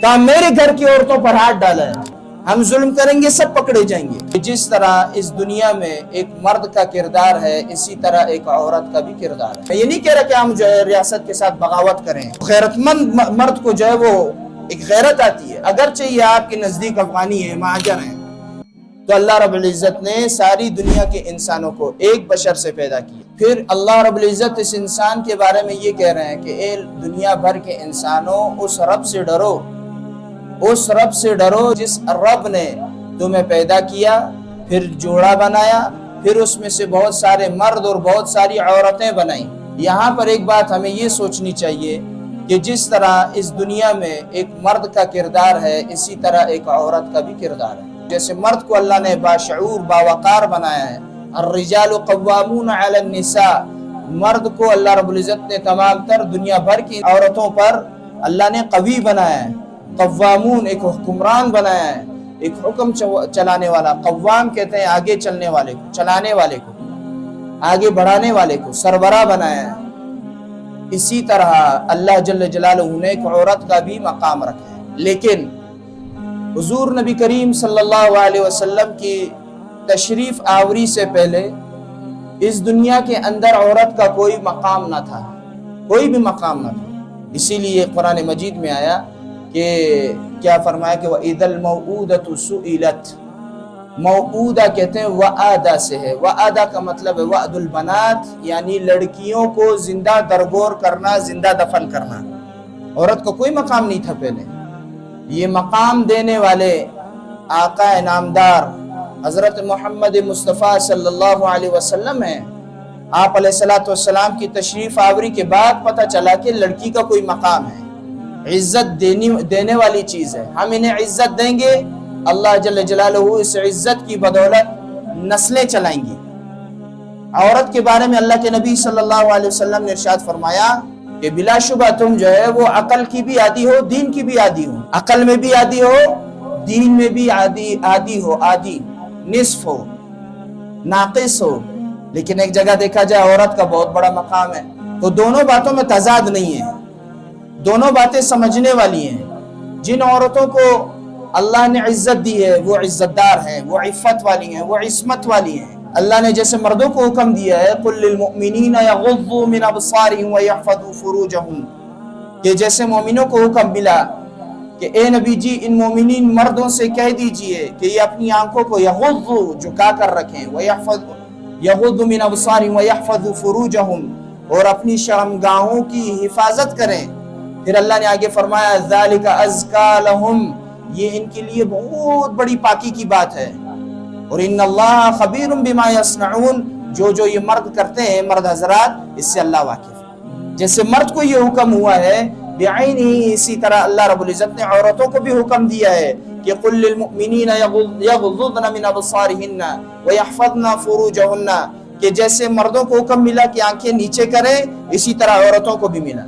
کہا میرے گھر کی عورتوں پر ہاتھ ڈالا ہے، ہم ظلم کریں گے سب پکڑے جائیں گے۔ جس طرح اس دنیا میں ایک مرد کا کردار ہے، اسی طرح ایک عورت کا بھی کردار ہے۔ میں یہ نہیں کہہ رہا کہ ہم جو ہے ریاست کے ساتھ بغاوت کریں۔ غیرت مند مرد کو جو ہے وہ ایک غیرت آتی ہے، اگرچہ یہ آپ کے نزدیک افغانی ہے، مہاجر ہیں، تو اللہ رب العزت نے ساری دنیا کے انسانوں کو ایک بشر سے پیدا کیا۔ پھر اللہ رب العزت اس انسان کے بارے میں یہ کہہ رہے ہیں کہ اے دنیا بھر کے انسانوں، اس رب سے ڈرو، اس رب سے ڈرو جس رب نے تمہیں پیدا کیا، پھر جوڑا بنایا، پھر اس میں سے بہت سارے مرد اور بہت ساری عورتیں بنائیں۔ یہاں پر ایک بات ہمیں یہ سوچنی چاہیے کہ جس طرح اس دنیا میں ایک مرد کا کردار ہے، اسی طرح ایک عورت کا بھی کردار ہے۔ جیسے مرد کو اللہ نے باشعور باوقار بنایا ہے، الرجال قوامون علی النساء، مرد کو اللہ رب العزت نے تمام تر دنیا بھر کی عورتوں پر اللہ نے قوی بنایا ہے۔ قوامون ایک حکمران بنایا ہے، ایک حکم چلانے والا۔ قوام کہتے ہیں آگے چلنے والے کو، چلانے والے کو، آگے بڑھانے والے کو سربراہ بنایا ہے۔ اسی طرح اللہ جل جلالہ نے ایک عورت کا بھی مقام رکھا ہے۔ لیکن حضور نبی کریم صلی اللہ علیہ وسلم کی تشریف آوری سے پہلے اس دنیا کے اندر عورت کا کوئی مقام نہ تھا، کوئی بھی مقام نہ تھا۔ اسی لیے قرآن مجید میں آیا کہ کیا فرمایا کہ وَإِذَا الْمَوْءُودَةُ سُئِلَتْ، موعودہ کہتے ہیں وعدہ سے ہے، وعدہ کا مطلب ہے وعد البنات، یعنی لڑکیوں کو زندہ درگور کرنا، زندہ دفن کرنا۔ عورت کو کوئی مقام نہیں تھا پہلے۔ یہ مقام دینے والے آقا نامدار حضرت محمد مصطفیٰ صلی اللہ علیہ وسلم ہیں۔ آپ علیہ السلام کی تشریف آوری کے بعد پتہ چلا کہ لڑکی کا کوئی مقام ہے، عزت دینے والی چیز ہے، ہم انہیں عزت دیں گے، اللہ جل جلالہ اس عزت کی بدولت نسلیں چلائیں گی۔ عورت کے بارے میں اللہ کے نبی صلی اللہ علیہ وسلم نے ارشاد فرمایا کہ بلا شبہ تم جو ہے وہ عقل کی بھی عادی ہو، دین کی بھی عادی ہو، عقل میں بھی عادی ہو، دین میں بھی عادی ہو، عادی نصف ہو، ناقص ہو۔ لیکن ایک جگہ دیکھا جائے عورت کا بہت بڑا مقام ہے، تو دونوں باتوں میں تضاد نہیں ہے، دونوں باتیں سمجھنے والی ہیں۔ جن عورتوں کو اللہ نے عزت دی ہے وہ عزت دار ہیں، وہ عفت والی ہیں، وہ عصمت والی ہیں۔ اللہ نے جیسے مردوں کو حکم دیا ہے قُلْ لِلْمُؤْمِنِينَ يَغُضُّوا مِنْ أَبْصَارِهِمْ وَيَحْفَظُوا فُرُوجَهُمْ، کہ جیسے مومنوں کو حکم ملا کہ اے نبی جی ان مومنین مردوں سے کہہ دیجئے کہ یہ اپنی آنکھوں کو یغضوا جھکا کر رکھیں، یغضوا من ابصارہم ویحفظوا فروجہم، اور اپنی شرمگاہوں کی حفاظت کریں۔ پھر اللہ نے آگے فرمایا ذالک ازکا لہم، یہ ان کے لیے بہت بڑی پاکی کی بات ہے، اور ان اللہ خبیر بما یصنعون، جو یہ مرد کرتے ہیں مرد حضرات، اس سے اللہ واقف ہے۔ جیسے مرد کو یہ حکم ہوا ہے بعینہ، اسی طرح اللہ رب العزت نے عورتوں کو بھی حکم دیا ہے کہ قل للمؤمنین یغضضن من ابصارہن ویحفظن فروجہن، کہ جیسے مردوں کو حکم ملا کہ آنکھیں نیچے کریں، اسی طرح عورتوں کو بھی ملا۔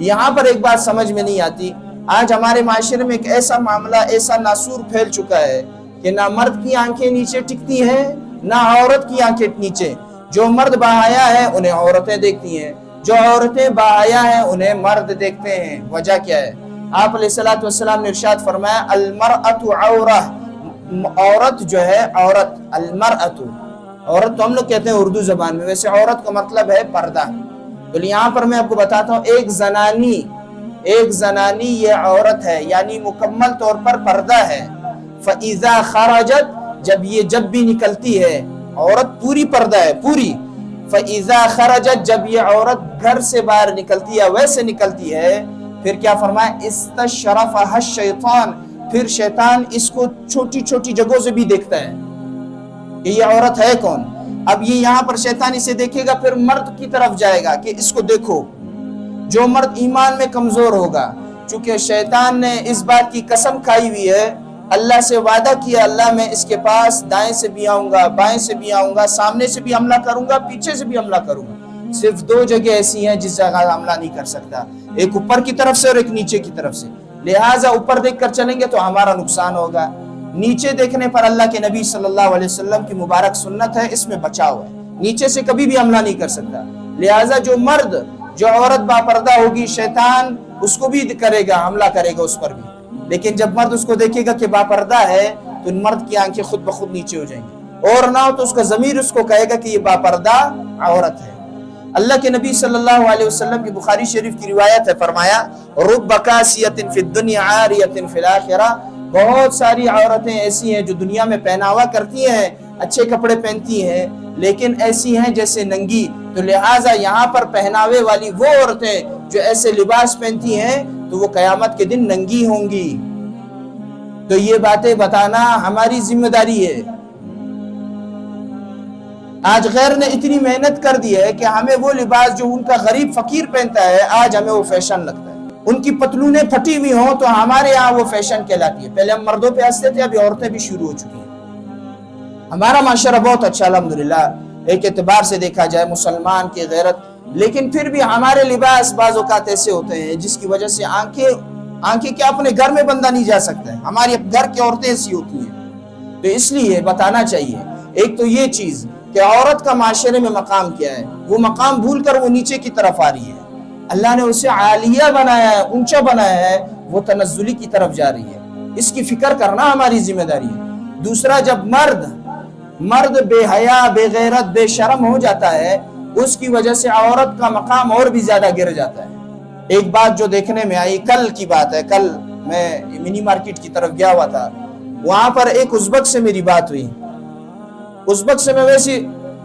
یہاں پر ایک بات سمجھ میں نہیں آتی، آج ہمارے معاشرے میں ایک ایسا معاملہ، ایسا ناسور پھیل چکا ہے کہ نہ مرد کی آنکھیں نیچے ٹکتی ہیں نہ عورت کی آنکھیں نیچے۔ جو مرد باحیا ہے انہیں عورتیں دیکھتی ہیں، جو عورتیں باحیا ہیں انہیں مرد دیکھتے ہیں۔ وجہ کیا ہے؟ آپ علیہ السلام نے ارشاد فرمایا المرأۃ عورہ، عورت جو ہے، عورت المرأۃ، عورت تو ہم لوگ کہتے ہیں اردو زبان میں، ویسے عورت کا مطلب ہے پردہ۔ تو یہاں پر میں آپ کو بتاتا ہوں ایک زنانی یہ عورت ہے، یعنی مکمل طور پر پردہ ہے۔ فَإِذَا خَرَجَتْ، جب بھی نکلتی ہے، عورت پوری پردہ ہے، پوری۔ فَإِذَا خَرَجَتْ، جب یہ عورت گھر سے باہر نکلتی ہے، ویسے نکلتی ہے، پھر کیا فرمایا اِسْتَشْرَفَهَا الشَّيْطَانُ، پھر شیطان اس کو چھوٹی چھوٹی جگہوں سے بھی دیکھتا ہے کہ یہ عورت ہے کون۔ اب یہ یہاں پر شیطان اسے دیکھے گا، پھر مرد کی طرف جائے گا کہ اس کو دیکھو۔ جو مرد ایمان میں کمزور ہوگا، چونکہ شیطان نے اس بات کی قسم کھائی ہوئی ہے، اللہ سے وعدہ کیا اللہ میں اس کے پاس دائیں سے بھی آؤں گا، بائیں سے بھی آؤں گا، سامنے سے بھی حملہ کروں گا، پیچھے سے بھی حملہ کروں گا۔ صرف دو جگہ ایسی ہیں جس جگہ حملہ نہیں کر سکتا، ایک اوپر کی طرف سے اور ایک نیچے کی طرف سے۔ لہٰذا اوپر دیکھ کر چلیں گے تو ہمارا نقصان ہوگا، نیچے دیکھنے پر اللہ کے نبی صلی اللہ علیہ وسلم کی مبارک سنت ہے، اس میں بچاؤ ہے، نیچے سے کبھی بھی حملہ نہیں کر سکتا۔ لہٰذا جو مرد، جو عورت باپردہ ہوگی، شیطان اس کو بھی کرے گا، حملہ کرے گا اس پر بھی، لیکن جب مرد اس کو دیکھے گا کہ باپردہ ہے تو مرد کی آنکھیں خود بخود نیچے ہو جائیں گی، اور نہ ہو تو اس کا ضمیر اس کو کہے گا کہ یہ باپردہ عورت ہے۔ اللہ کے نبی صلی اللہ علیہ وسلم کی بخاری شریف کی روایت ہے، فرمایا رب کاسیۃ فی الدنیا عاریۃ فی الآخرہ، بہت ساری عورتیں ایسی ہیں جو دنیا میں پہناوا کرتی ہیں، اچھے کپڑے پہنتی ہیں، لیکن ایسی ہیں جیسے ننگی۔ تو لہٰذا یہاں پر پہناوے والی وہ عورتیں جو ایسے لباس پہنتی ہیں تو وہ قیامت کے دن ننگی ہوں گی۔ تو یہ باتیں بتانا ہماری ذمہ داری ہے۔ آج غیر نے اتنی محنت کر دی ہے کہ ہمیں وہ لباس جو ان کا غریب فقیر پہنتا ہے آج ہمیں وہ فیشن لگتا ہے۔ ان کی پتلونیں پھٹی ہوئی ہوں تو ہمارے یہاں وہ فیشن کہلاتی ہے۔ پہلے ہم مردوں پہ ہنستے تھے، ابھی عورتیں بھی شروع ہو چکی ہیں۔ ہمارا معاشرہ بہت اچھا الحمدللہ، ایک اعتبار سے دیکھا جائے مسلمان کی غیرت، لیکن پھر بھی ہمارے لباس بعض اوقات ایسے ہوتے ہیں جس کی وجہ سے آنکھیں کیا اپنے گھر میں بندہ نہیں جا سکتا ہے، ہماری گھر کی عورتیں ایسی ہوتی ہیں۔ تو اس لیے بتانا چاہیے ایک تو یہ چیز کہ عورت کا معاشرے میں مقام کیا ہے، وہ مقام بھول کر وہ نیچے کی طرف آ رہی ہے۔ اللہ نے اسے عالیہ بنایا ہے، اونچا بنایا ہے، وہ تنزلی کی طرف جا رہی ہے۔ اس کی فکر کرنا ہماری ذمہ داری ہے۔ دوسرا، جب مرد بے حیا، بے غیرت، بے شرم ہو جاتا ہے، اس کی وجہ سے عورت کا مقام اور بھی زیادہ گر جاتا ہے۔ ایک بات جو دیکھنے میں آئی، کل کی بات ہے، کل میں منی مارکیٹ کی طرف گیا ہوا تھا، وہاں پر ایک ازبک سے میری بات ہوئی۔ ازبک سے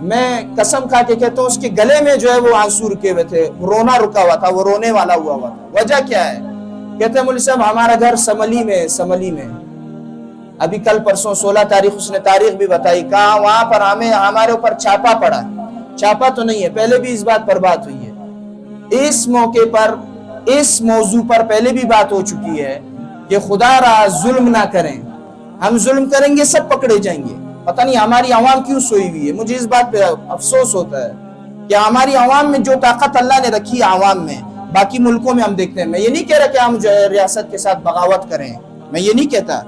میں قسم کھا کے کہتا ہوں اس کے گلے میں جو ہے وہ آنسو رکے ہوئے تھے، رونا رکا ہوا تھا، وہ رونے والا ہوا تھا۔ وجہ کیا ہے؟ کہتے ہیں مولوی صاحب ہمارا گھر سملی میں ابھی کل پرسوں 16 تاریخ اس نے تاریخ بھی بتائی، کہاں وہاں پر ہمارے اوپر چھاپا پڑا۔ چھاپا تو نہیں ہے، پہلے بھی اس بات پر بات ہوئی ہے، اس موقع پر اس موضوع پر پہلے بھی بات ہو چکی ہے کہ خدا را ظلم نہ کریں، ہم ظلم کریں گے سب پکڑے جائیں گے۔ پتہ نہیں ہماری عوام کیوں سوئی ہوئی ہے، مجھے اس بات پہ افسوس ہوتا ہے کہ ہماری عوام میں جو طاقت اللہ نے رکھی ہے عوام میں، باقی ملکوں میں ہم دیکھتے ہیں۔ میں یہ نہیں کہہ رہا کہ ہم جو ہے ریاست کے ساتھ بغاوت کریں، میں یہ نہیں کہتا،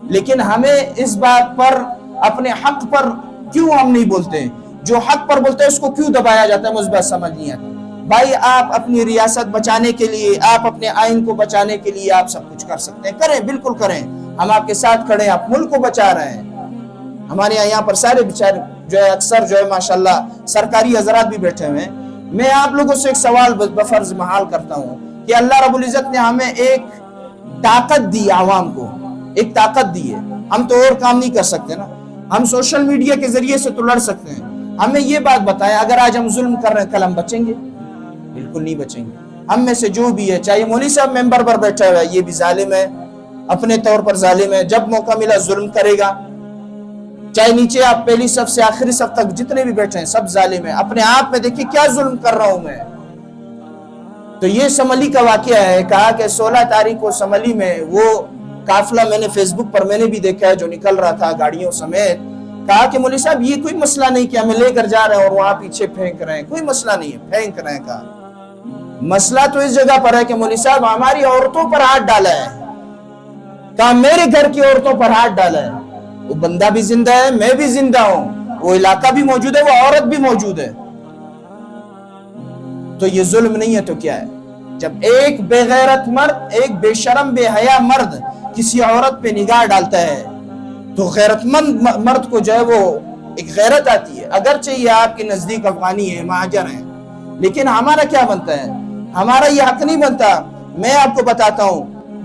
لیکن ہمیں اس بات پر اپنے حق پر کیوں ہم نہیں بولتے؟ جو حق پر بولتے ہیں اس کو کیوں دبایا جاتا ہے؟ مجھے بات سمجھ نہیں آتی۔ بھائی آپ اپنی ریاست بچانے کے لیے، آپ اپنے آئین کو بچانے کے لیے آپ سب کچھ کر سکتے ہیں، کریں، بالکل کریں، ہم آپ کے ساتھ کھڑے ہیں، آپ ملک کو بچا رہے ہیں۔ ہمارے یہاں پر سارے بیچارے جو ہے اکثر جو ہے ماشاءاللہ سرکاری حضرات بھی بیٹھے ہوئے ہیں۔ میں آپ لوگوں سے ایک سوال بفرض محال کرتا ہوں کہ اللہ رب العزت نے ہمیں ایک طاقت دی، عوام کو ایک طاقت دی ہے، ہم تو اور کام نہیں کر سکتے نا، ہم سوشل میڈیا کے ذریعے سے تو لڑ سکتے ہیں۔ ہمیں یہ بات بتائیں اگر آج ہم ظلم کر رہے ہیں کل ہم بچیں گے؟ بالکل نہیں بچیں گے۔ ہم میں سے جو بھی ہے، چاہے مولوی صاحب ممبر پر بیٹھا ہوا ہے یہ بھی ظالم ہے، اپنے طور پر ظالم ہے، جب موقع ملا ظلم کرے گا۔ چاہے نیچے آپ پہلی صف سے آخری صف تک جتنے بھی بیٹھے ہیں سب ظالم ہیں۔ اپنے آپ میں دیکھیں کیا ظلم کر رہا ہوں میں۔ تو یہ سملی کا واقعہ ہے، کہا کہ 16 تاریخ کو سملی میں وہ قافلہ میں نے فیس بک پر میں نے بھی دیکھا ہے جو نکل رہا تھا گاڑیوں سمیت، کہا کہ مولوی صاحب یہ کوئی مسئلہ نہیں کہ ہمیں لے کر جا رہے ہیں اور وہاں پیچھے پھینک رہے ہیں، کوئی مسئلہ نہیں ہے، پھینک رہے ہیں۔ کہا مسئلہ تو اس جگہ پر ہے کہ مولوی صاحب ہماری عورتوں پر ہاتھ ڈالا ہے، کہا میرے گھر کی عورتوں پر ہاتھ ڈالا ہے، وہ بندہ بھی زندہ ہے، میں بھی زندہ ہوں، وہ علاقہ بھی موجود ہے، وہ عورت بھی موجود ہے، تو یہ ظلم نہیں ہے تو کیا ہے؟ جب ایک بے غیرت مرد، ایک بے شرم بے حیا مرد کسی عورت پہ نگاہ ڈالتا ہے تو غیرت مند مرد کو جو ہے وہ ایک غیرت آتی ہے، اگرچہ یہ آپ کے نزدیک افغانی ہے، مہاجر ہے، لیکن ہمارا کیا بنتا ہے؟ ہمارا یہ حق نہیں بنتا۔ میں آپ کو بتاتا ہوں،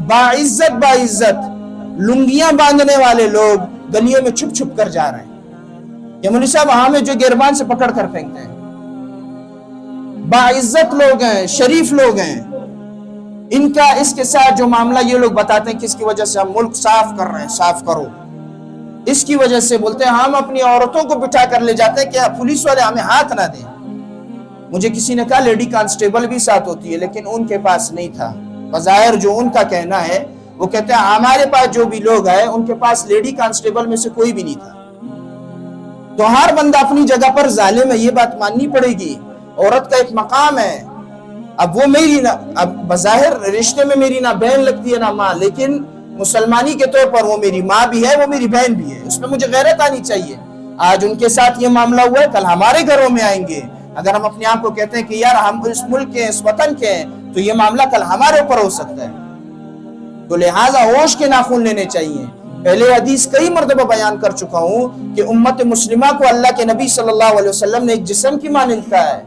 باعزت لنگیاں باندھنے والے لوگ گلیوں میں چھپ چھپ کر جا رہے ہیں، یہ مولوی صاحب ہمیں جو گربان سے پکڑ کر پھینکتے ہیں، باعزت لوگ ہیں، شریف لوگ ہیں، ان کا اس کے ساتھ جو معاملہ یہ لوگ بتاتے ہیں کہ اس کی وجہ سے ہم ملک صاف کر رہے ہیں، صاف کرو، اس کی وجہ سے بولتے ہیں ہم اپنی عورتوں کو بٹھا کر لے جاتے ہیں کہ پولیس والے ہمیں ہاتھ نہ دیں۔ مجھے کسی نے کہا لیڈی کانسٹیبل بھی ساتھ ہوتی ہے، لیکن ان کے پاس نہیں تھا، بظاہر جو ان کا کہنا ہے وہ کہتے ہیں ہمارے پاس جو بھی لوگ ہیں ان کے پاس لیڈی کانسٹیبل میں سے کوئی بھی نہیں تھا۔ تو ہر بندہ اپنی جگہ پر ظالم ہے، یہ بات ماننی پڑے گی، عورت کا ایک مقام ہے۔ اب وہ میری اب بظاہر رشتے میں میری نہ بہن لگتی ہے نہ ماں، لیکن مسلمانی کے طور پر وہ میری ماں بھی ہے، وہ میری بہن بھی ہے، اس میں مجھے غیرت آنی چاہیے۔ آج ان کے ساتھ یہ معاملہ ہوا ہے، کل ہمارے گھروں میں آئیں گے۔ اگر ہم اپنے آپ کو کہتے ہیں کہ یار ہم اس ملک کے، اس وطن کے ہیں، تو یہ معاملہ کل ہمارے اوپر ہو سکتا ہے. تو لہٰذا ہوش کے ناخن لینے چاہیے. پہلے حدیث کئی مرتبہ بیان کر چکا ہوں کہ امت مسلمہ کو اللہ کے نبی صلی اللہ علیہ وسلم نے ایک جسم کی مانند کہا ہے.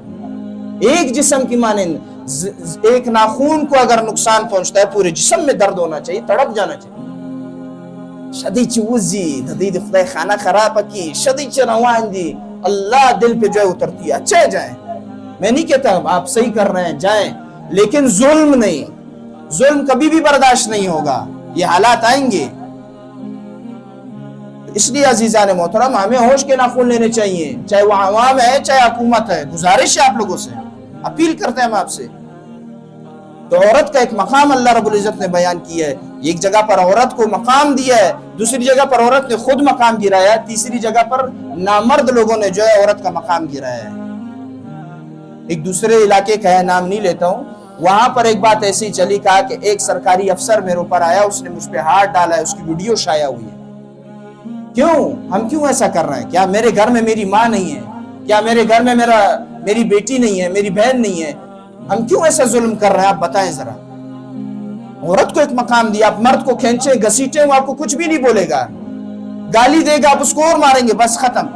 ایک جسم کی مانند. ایک ناخون کو اگر نقصان پہنچتا ہے پورے جسم میں درد ہونا چاہیے, تڑپ جانا چاہیے. شدی چوزی ددید خدای خانہ خراب کی شدی چروان دی اللہ دل پہ جو ہے اترتی ہے. اچھے جائیں, میں نہیں کہتا آپ صحیح کر رہے ہیں جائیں, لیکن ظلم نہیں. ظلم کبھی بھی برداشت نہیں ہوگا. یہ حالات آئیں گے. اس لیے عزیزان محترم ہمیں ہوش کے ناخن لینے چاہیے, چاہے وہ عوام ہے چاہے حکومت ہے. گزارش ہے آپ لوگوں سے, اپیل کرتے ہیں ہم آپ سے. تو عورت کا ایک مقام اللہ رب العزت نے بیان کیا ہے. ایک جگہ پر عورت کو مقام دیا ہے, دوسری جگہ پر عورت نے خود مقام گرایا ہے, تیسری جگہ پر نامرد لوگوں نے جو ہے عورت کا مقام گرایا ہے. ایک دوسرے علاقے کا ہے, نام نہیں لیتا ہوں, وہاں پر ایک بات ایسی چلی, کہا کہ ایک سرکاری افسر میرے اوپر آیا, اس نے مجھ پہ ہاتھ ڈالا ہے, اس کی ویڈیو شائع ہوئی ہے. کیوں ہم کیوں ایسا کر رہے ہیں؟ کیا میرے گھر میں میری ماں نہیں ہے؟ کیا میرے گھر میں میری بیٹی نہیں ہے, میری بہن نہیں ہے؟ ہم کیوں ایسا ظلم کر رہے ہیں؟ آپ بتائیں ذرا. عورت کو ایک مقام دیا, آپ مرد کو کھینچے گھسیٹے, وہ آپ کو کچھ بھی نہیں بولے گا, گالی دے گا, آپ اس کو اور ماریں گے, بس ختم.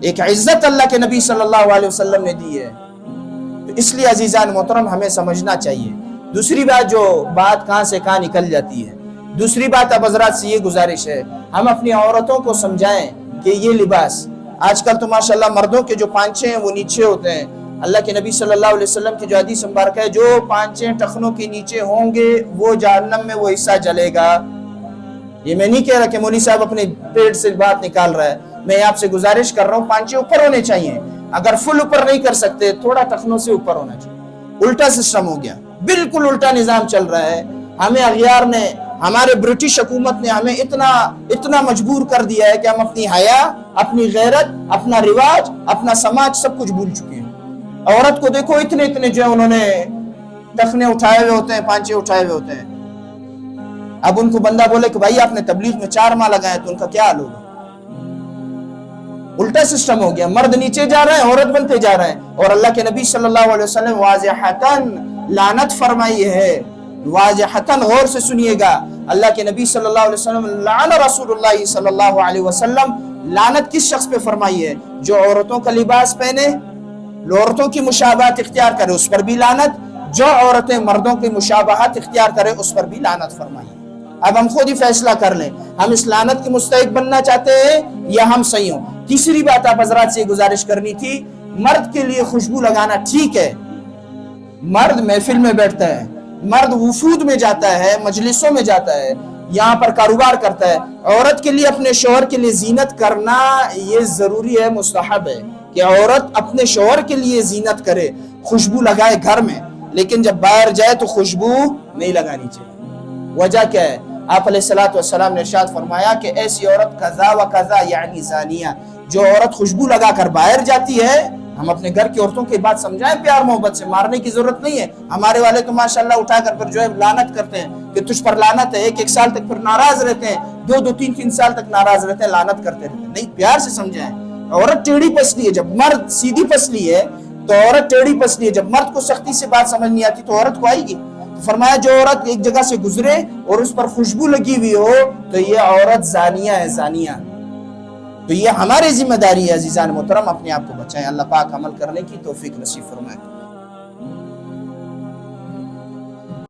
ایک عزت اللہ کے نبی صلی اللہ علیہ وسلم نے دی ہے. تو اس لیے عزیزان محترم ہمیں سمجھنا چاہیے. دوسری بات, جو بات کہاں سے کہاں نکل جاتی ہے, دوسری بات اب حضرات سے یہ گزارش ہے, ہم اپنی عورتوں کو سمجھائیں کہ یہ لباس, آج کل تو ماشاءاللہ مردوں کے جو پانچے ہیں وہ نیچے ہوتے ہیں. اللہ کے نبی صلی اللہ علیہ وسلم کی جو حدیث مبارک ہے, جو پانچے ٹخنوں کے نیچے ہوں گے وہ جہنم میں وہ حصہ جلے گا. یہ میں نہیں کہہ رہا کہ مولوی صاحب اپنے پیٹ سے بات نکال رہا ہے, میں آپ سے گزارش کر رہا ہوں پانچے اوپر ہونے چاہیے. اگر فل اوپر نہیں کر سکتے, تھوڑا ٹخنوں سے اوپر ہونا چاہیے. الٹا سسٹم ہو گیا, بالکل الٹا نظام چل رہا ہے. ہمیں اغیار نے, ہمارے برٹش حکومت نے ہمیں اتنا مجبور کر دیا ہے کہ ہم اپنی حیا, اپنی غیرت, اپنا رواج, اپنا سماج سب کچھ بھول چکے ہیں. عورت کو دیکھو, اتنے جو ہے انہوں نے ٹخنے اٹھائے ہوئے ہوتے ہیں, پانچے اٹھائے ہوئے ہوتے ہیں. اب ان کو بندہ بولے کہ بھائی آپ نے تبلیغ میں 4 ماہ لگائے, تو ان کا کیا حال ہوگا؟ الٹا سسٹم ہو گیا. مرد نیچے جا رہے ہیں, عورت بنتے جا رہے ہیں. اور اللہ کے نبی صلی اللہ علیہ وسلم واضحتاً لعنت فرمائی ہے, واضحتاً غور سے سنیے گا. اللہ کے نبی صلی اللہ علیہ وسلم, لعن رسول اللہ صلی اللہ علیہ وسلم, لعنت کس شخص پہ فرمائی ہے؟ جو عورتوں کا لباس پہنے, عورتوں کی مشابہت اختیار کرے, اس پر بھی لعنت. جو عورتیں مردوں کی مشابہت اختیار کرے, اس پر بھی لعنت فرمائی. اب ہم خود ہی فیصلہ کر لیں, ہم اس لعنت کے مستحق بننا چاہتے ہیں یا ہم صحیح ہوں. تیسری بات آپ حضرات سے گزارش کرنی تھی, مرد کے لیے خوشبو لگانا ٹھیک ہے. مرد محفل میں بیٹھتا ہے, مرد وفود میں جاتا ہے, مجلسوں میں جاتا ہے, یہاں پر کاروبار کرتا ہے. عورت کے لیے, اپنے شوہر کے لیے زینت کرنا یہ ضروری ہے, مستحب ہے کہ عورت اپنے شوہر کے لیے زینت کرے, خوشبو لگائے گھر میں. لیکن جب باہر جائے تو خوشبو نہیں لگانی چاہیے. وجہ کیا ہے؟ آپ علیہ الصلوۃ والسلام نے ارشاد فرمایا کہ ایسی عورت قضا و قضا یعنی زانیہ, جو عورت خوشبو لگا کر باہر جاتی ہے. ہم اپنے گھر کی عورتوں کی بات سمجھائیں پیار محبت سے, مارنے کی ضرورت نہیں ہے. ہمارے والے تو ماشاءاللہ اٹھا کر پھر جو ہے لعنت کرتے ہیں کہ تجھ پر لعنت ہے, 1 سال تک پھر ناراض رہتے ہیں, 2 3 سال تک ناراض رہتے ہیں, لعنت کرتے رہتے ہیں. نہیں, پیار سے سمجھائیں. عورت ٹیڑھی پسلی ہے, جب مرد سیدھی پسلی ہے تو عورت ٹیڑھی پسلی ہے. جب مرد کو سختی سے بات سمجھ نہیں آتی تو عورت کو آئے گی. فرمایا جو عورت ایک جگہ سے گزرے اور اس پر خوشبو لگی ہوئی ہو تو یہ عورت زانیہ ہے, زانیہ. تو یہ ہماری ذمہ داری ہے عزیزان محترم, اپنے آپ کو بچائیں. اللہ پاک عمل کرنے کی توفیق نصیب فرمائے.